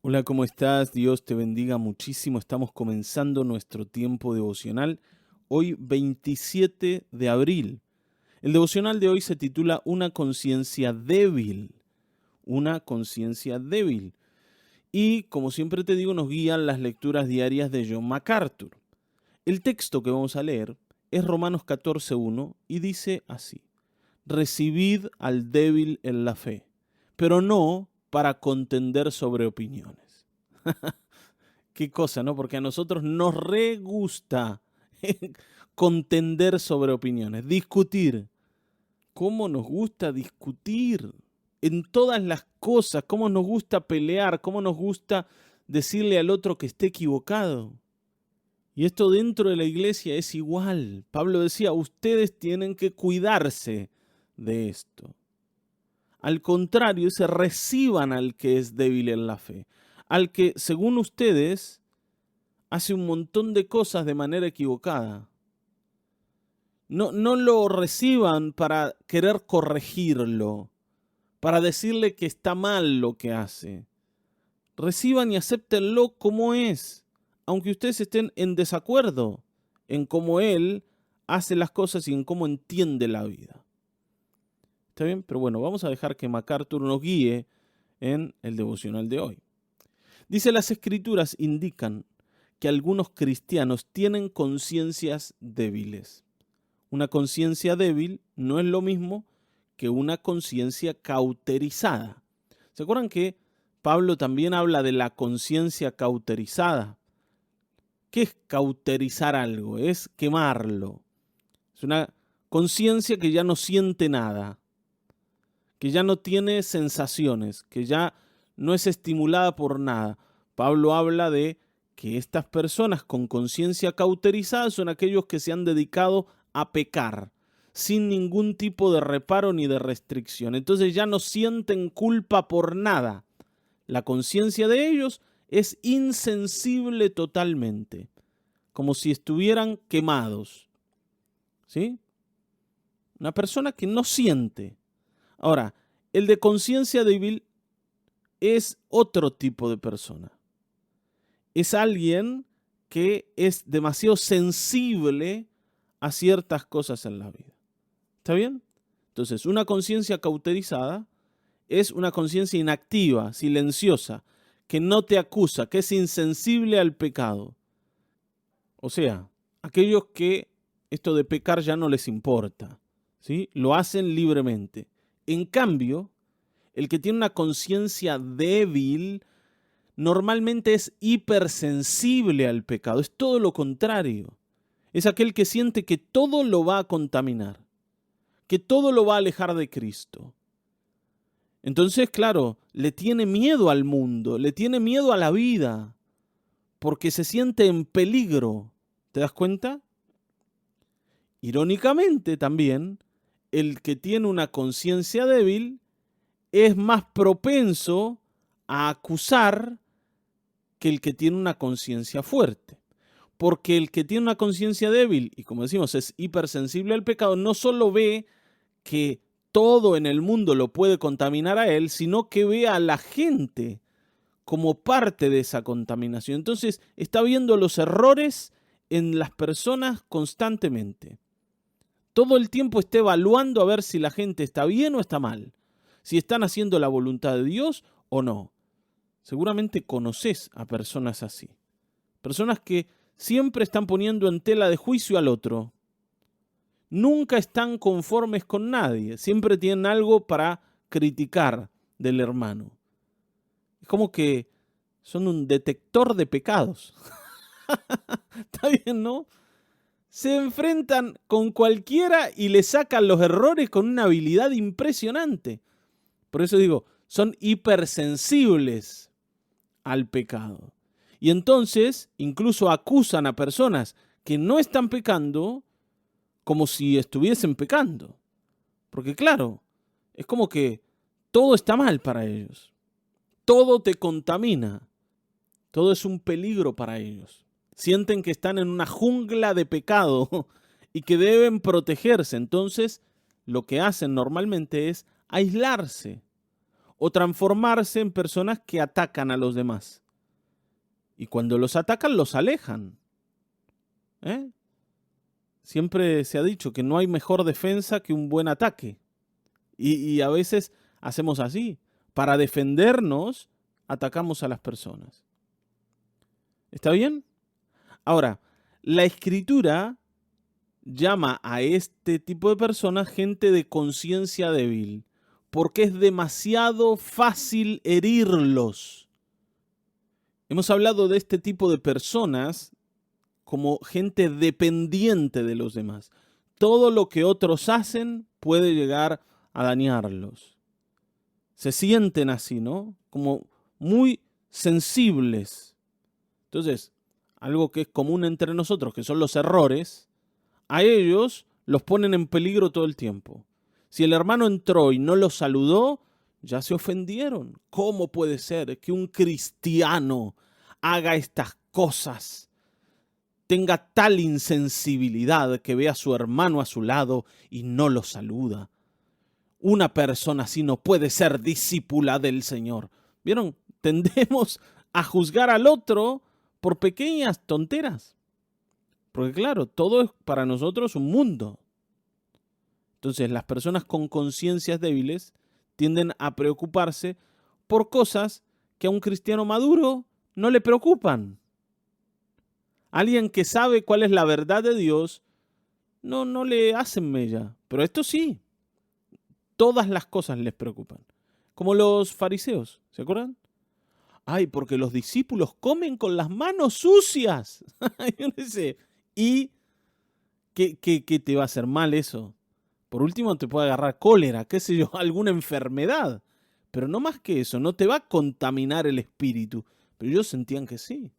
Hola, ¿cómo estás? Dios te bendiga muchísimo. Estamos comenzando nuestro tiempo devocional hoy 27 de abril. El devocional de hoy se titula Una conciencia débil. Una conciencia débil. Y como siempre te digo, nos guían las lecturas diarias de John MacArthur. El texto que vamos a leer es Romanos 14:1 y dice así: Recibid al débil en la fe, pero no para contender sobre opiniones. Qué cosa, ¿no? Porque a nosotros nos re gusta contender sobre opiniones, discutir. ¿Cómo nos gusta discutir? En todas las cosas, cómo nos gusta pelear, cómo nos gusta decirle al otro que esté equivocado. Y esto dentro de la iglesia es igual. Pablo decía, ustedes tienen que cuidarse de esto. Al contrario, se reciban al que es débil en la fe, al que, según ustedes, hace un montón de cosas de manera equivocada. No lo reciban para querer corregirlo, para decirle que está mal lo que hace. Reciban y acéptenlo como es, aunque ustedes estén en desacuerdo en cómo él hace las cosas y en cómo entiende la vida. ¿Está bien? Pero bueno, vamos a dejar que MacArthur nos guíe en el devocional de hoy. Dice, las escrituras indican que algunos cristianos tienen conciencias débiles. Una conciencia débil no es lo mismo que una conciencia cauterizada. ¿Se acuerdan que Pablo también habla de la conciencia cauterizada? ¿Qué es cauterizar algo? Es quemarlo. Es una conciencia que ya no siente nada, que ya no tiene sensaciones, que ya no es estimulada por nada. Pablo habla de que estas personas con conciencia cauterizada son aquellos que se han dedicado a pecar sin ningún tipo de reparo ni de restricción. Entonces ya no sienten culpa por nada. La conciencia de ellos es insensible totalmente, como si estuvieran quemados. ¿Sí? Una persona que no siente. Ahora, el de conciencia débil es otro tipo de persona. Es alguien que es demasiado sensible a ciertas cosas en la vida. ¿Está bien? Entonces, una conciencia cauterizada es una conciencia inactiva, silenciosa, que no te acusa, que es insensible al pecado. O sea, aquellos que esto de pecar ya no les importa, ¿sí? Lo hacen libremente. En cambio, el que tiene una conciencia débil normalmente es hipersensible al pecado, es todo lo contrario. Es aquel que siente que todo lo va a contaminar, que todo lo va a alejar de Cristo. Entonces, claro, le tiene miedo al mundo, le tiene miedo a la vida, porque se siente en peligro. ¿Te das cuenta? Irónicamente también, el que tiene una conciencia débil es más propenso a acusar que el que tiene una conciencia fuerte. Porque el que tiene una conciencia débil, y como decimos, es hipersensible al pecado, no solo ve que todo en el mundo lo puede contaminar a él, sino que ve a la gente como parte de esa contaminación. Entonces está viendo los errores en las personas constantemente. Todo el tiempo está evaluando a ver si la gente está bien o está mal, si están haciendo la voluntad de Dios o no. Seguramente conoces a personas así. Personas que siempre están poniendo en tela de juicio al otro. Nunca están conformes con nadie. Siempre tienen algo para criticar del hermano. Es como que son un detector de pecados. Está bien, ¿no? Se enfrentan con cualquiera y le sacan los errores con una habilidad impresionante. Por eso digo, son hipersensibles al pecado. Y entonces incluso acusan a personas que no están pecando como si estuviesen pecando. Porque claro, es como que todo está mal para ellos. Todo te contamina. Todo es un peligro para ellos. Sienten que están en una jungla de pecado y que deben protegerse. Entonces, lo que hacen normalmente es aislarse o transformarse en personas que atacan a los demás. Y cuando los atacan, los alejan. Siempre se ha dicho que no hay mejor defensa que un buen ataque. Y a veces hacemos así. Para defendernos, atacamos a las personas. ¿Está bien? Ahora, la Escritura llama a este tipo de personas gente de conciencia débil, porque es demasiado fácil herirlos. Hemos hablado de este tipo de personas como gente dependiente de los demás. Todo lo que otros hacen puede llegar a dañarlos. Se sienten así, ¿no? Como muy sensibles. Entonces, algo que es común entre nosotros, que son los errores, a ellos los ponen en peligro todo el tiempo. Si el hermano entró y no los saludó, ya se ofendieron. ¿Cómo puede ser que un cristiano haga estas cosas? Tenga tal insensibilidad que ve a su hermano a su lado y no lo saluda. Una persona así no puede ser discípula del Señor. ¿Vieron? Tendemos a juzgar al otro por pequeñas tonteras. Porque claro, todo es para nosotros un mundo. Entonces, las personas con conciencias débiles tienden a preocuparse por cosas que a un cristiano maduro no le preocupan. Alguien que sabe cuál es la verdad de Dios, no le hacen mella. Pero esto sí, todas las cosas les preocupan. Como los fariseos, ¿se acuerdan? Ay, porque los discípulos comen con las manos sucias. Yo no sé. ¿Y qué te va a hacer mal eso? Por último, te puede agarrar cólera, qué sé yo, alguna enfermedad. Pero no más que eso, no te va a contaminar el espíritu. Pero ellos sentían que sí.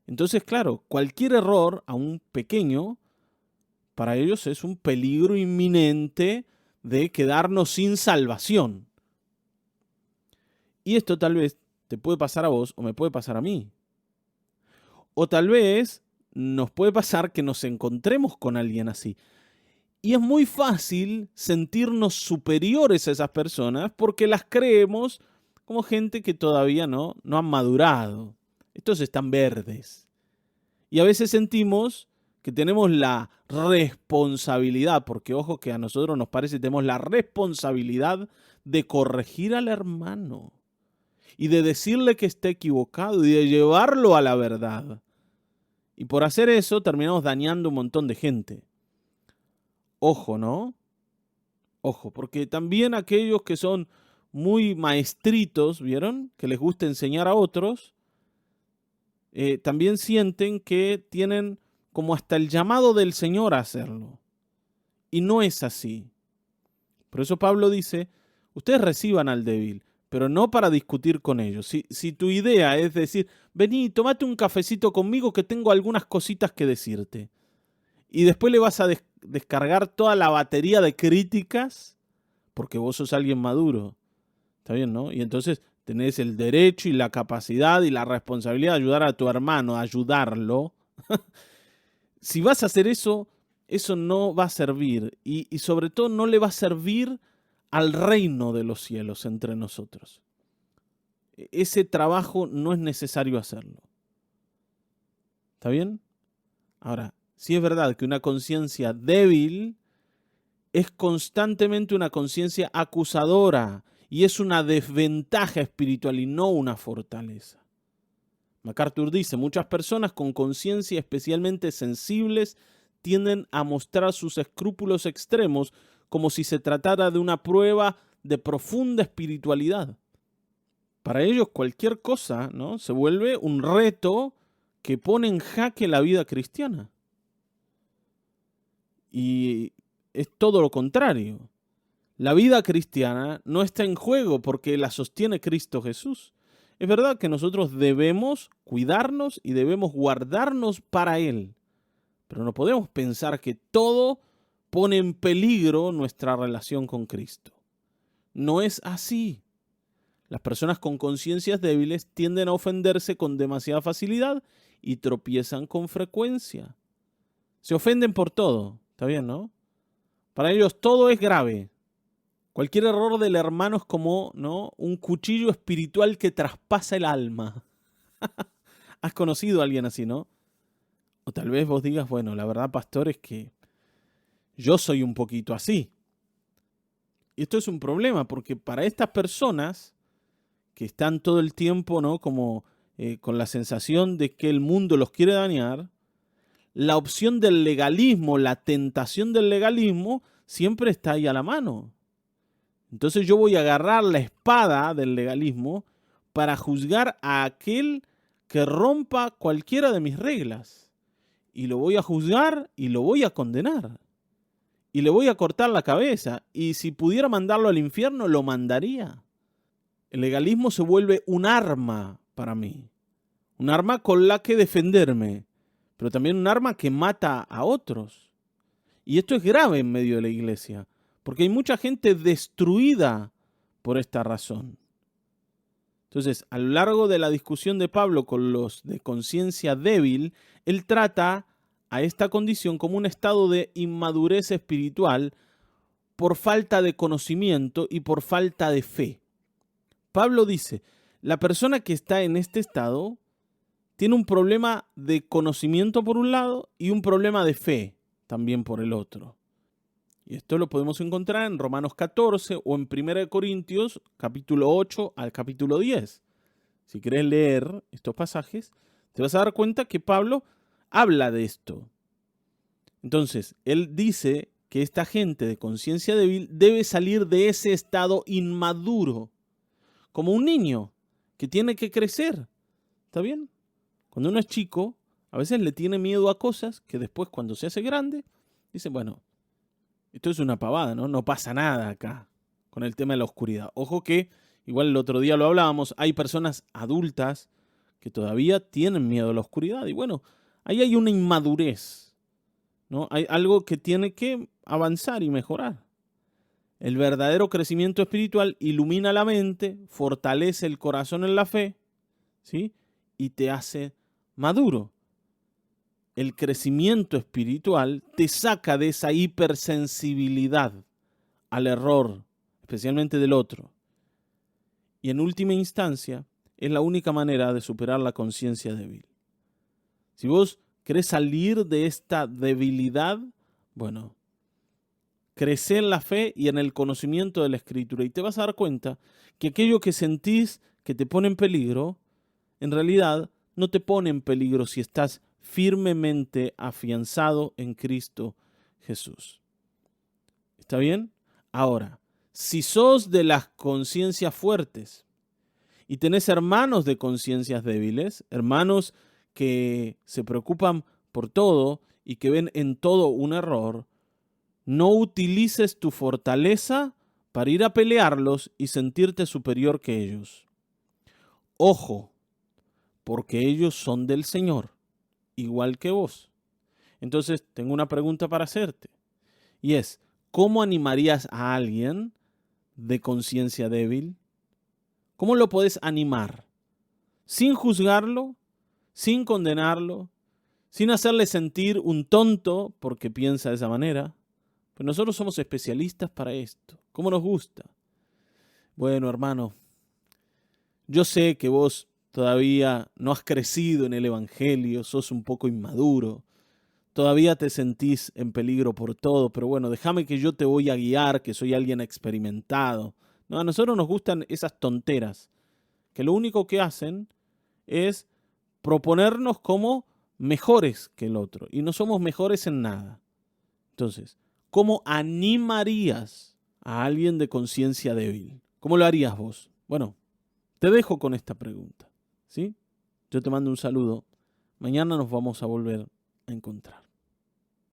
Entonces, claro, cualquier error, aún pequeño, para ellos es un peligro inminente de quedarnos sin salvación. Y esto tal vez te puede pasar a vos o me puede pasar a mí. O tal vez nos puede pasar que nos encontremos con alguien así. Y es muy fácil sentirnos superiores a esas personas porque las creemos como gente que todavía no han madurado. Estos están verdes. Y a veces sentimos que tenemos la responsabilidad, porque ojo que a nosotros nos parece que tenemos la responsabilidad de corregir al hermano y de decirle que está equivocado y de llevarlo a la verdad. Y por hacer eso terminamos dañando un montón de gente. Ojo, ¿no? Ojo, porque también aquellos que son muy maestritos, ¿vieron? Que les gusta enseñar a otros, también sienten que tienen como hasta el llamado del Señor a hacerlo. Y no es así. Por eso Pablo dice, ustedes reciban al débil, pero no para discutir con ellos. Si tu idea es decir, vení, tomate un cafecito conmigo que tengo algunas cositas que decirte. Y después le vas a descargar toda la batería de críticas porque vos sos alguien maduro. ¿Está bien, no? Y entonces tenés el derecho y la capacidad y la responsabilidad de ayudar a tu hermano, a ayudarlo. Si vas a hacer eso, eso no va a servir. Y sobre todo no le va a servir al reino de los cielos entre nosotros. Ese trabajo no es necesario hacerlo. ¿Está bien? Ahora, sí es verdad que una conciencia débil es constantemente una conciencia acusadora y es una desventaja espiritual y no una fortaleza. MacArthur dice, muchas personas con conciencia especialmente sensibles tienden a mostrar sus escrúpulos extremos como si se tratara de una prueba de profunda espiritualidad. Para ellos cualquier cosa, ¿no?, se vuelve un reto que pone en jaque la vida cristiana. Y es todo lo contrario. La vida cristiana no está en juego porque la sostiene Cristo Jesús. Es verdad que nosotros debemos cuidarnos y debemos guardarnos para Él. Pero no podemos pensar que todo pone en peligro nuestra relación con Cristo. No es así. Las personas con conciencias débiles tienden a ofenderse con demasiada facilidad y tropiezan con frecuencia. Se ofenden por todo. ¿Está bien, no? Para ellos todo es grave. Cualquier error del hermano es como, ¿no?, un cuchillo espiritual que traspasa el alma. ¿Has conocido a alguien así, no? O tal vez vos digas, bueno, la verdad, pastor, es que yo soy un poquito así. Y esto es un problema, porque para estas personas que están todo el tiempo, ¿no?, como con la sensación de que el mundo los quiere dañar, la opción del legalismo, la tentación del legalismo, siempre está ahí a la mano. Entonces yo voy a agarrar la espada del legalismo para juzgar a aquel que rompa cualquiera de mis reglas. Y lo voy a juzgar y lo voy a condenar. Y le voy a cortar la cabeza. Y si pudiera mandarlo al infierno, lo mandaría. El legalismo se vuelve un arma para mí. Un arma con la que defenderme. Pero también un arma que mata a otros. Y esto es grave en medio de la iglesia. Porque hay mucha gente destruida por esta razón. Entonces, a lo largo de la discusión de Pablo con los de conciencia débil, él trata a esta condición como un estado de inmadurez espiritual por falta de conocimiento y por falta de fe. Pablo dice, la persona que está en este estado tiene un problema de conocimiento por un lado y un problema de fe también por el otro. Y esto lo podemos encontrar en Romanos 14 o en 1 Corintios capítulo 8 al capítulo 10. Si querés leer estos pasajes, te vas a dar cuenta que Pablo habla de esto. Entonces, él dice que esta gente de conciencia débil debe salir de ese estado inmaduro, como un niño que tiene que crecer. ¿Está bien? Cuando uno es chico, a veces le tiene miedo a cosas que después, cuando se hace grande, dice, bueno, esto es una pavada, ¿no? No pasa nada acá con el tema de la oscuridad. Ojo que, igual el otro día lo hablábamos, hay personas adultas que todavía tienen miedo a la oscuridad. Y bueno, ahí hay una inmadurez, ¿no? Hay algo que tiene que avanzar y mejorar. El verdadero crecimiento espiritual ilumina la mente, fortalece el corazón en la fe, ¿sí? Y te hace maduro. El crecimiento espiritual te saca de esa hipersensibilidad al error, especialmente del otro. Y en última instancia, es la única manera de superar la conciencia débil. Si vos querés salir de esta debilidad, bueno, crece en la fe y en el conocimiento de la Escritura. Y te vas a dar cuenta que aquello que sentís que te pone en peligro, en realidad no te pone en peligro si estás firmemente afianzado en Cristo Jesús. ¿Está bien? Ahora, si sos de las conciencias fuertes y tenés hermanos de conciencias débiles, hermanos que se preocupan por todo y que ven en todo un error, no utilices tu fortaleza para ir a pelearlos y sentirte superior que ellos. Ojo, porque ellos son del Señor, igual que vos. Entonces, tengo una pregunta para hacerte. Y es, ¿cómo animarías a alguien de conciencia débil? ¿Cómo lo podés animar? Sin juzgarlo, sin condenarlo, sin hacerle sentir un tonto porque piensa de esa manera. Pero nosotros somos especialistas para esto. ¿Cómo nos gusta? Bueno, hermano, yo sé que vos todavía no has crecido en el Evangelio, sos un poco inmaduro, todavía te sentís en peligro por todo, pero bueno, déjame que yo te voy a guiar, que soy alguien experimentado. No, a nosotros nos gustan esas tonteras, que lo único que hacen es proponernos como mejores que el otro, y no somos mejores en nada. Entonces, ¿cómo animarías a alguien de conciencia débil? ¿Cómo lo harías vos? Bueno, te dejo con esta pregunta, ¿sí? Yo te mando un saludo. Mañana nos vamos a volver a encontrar.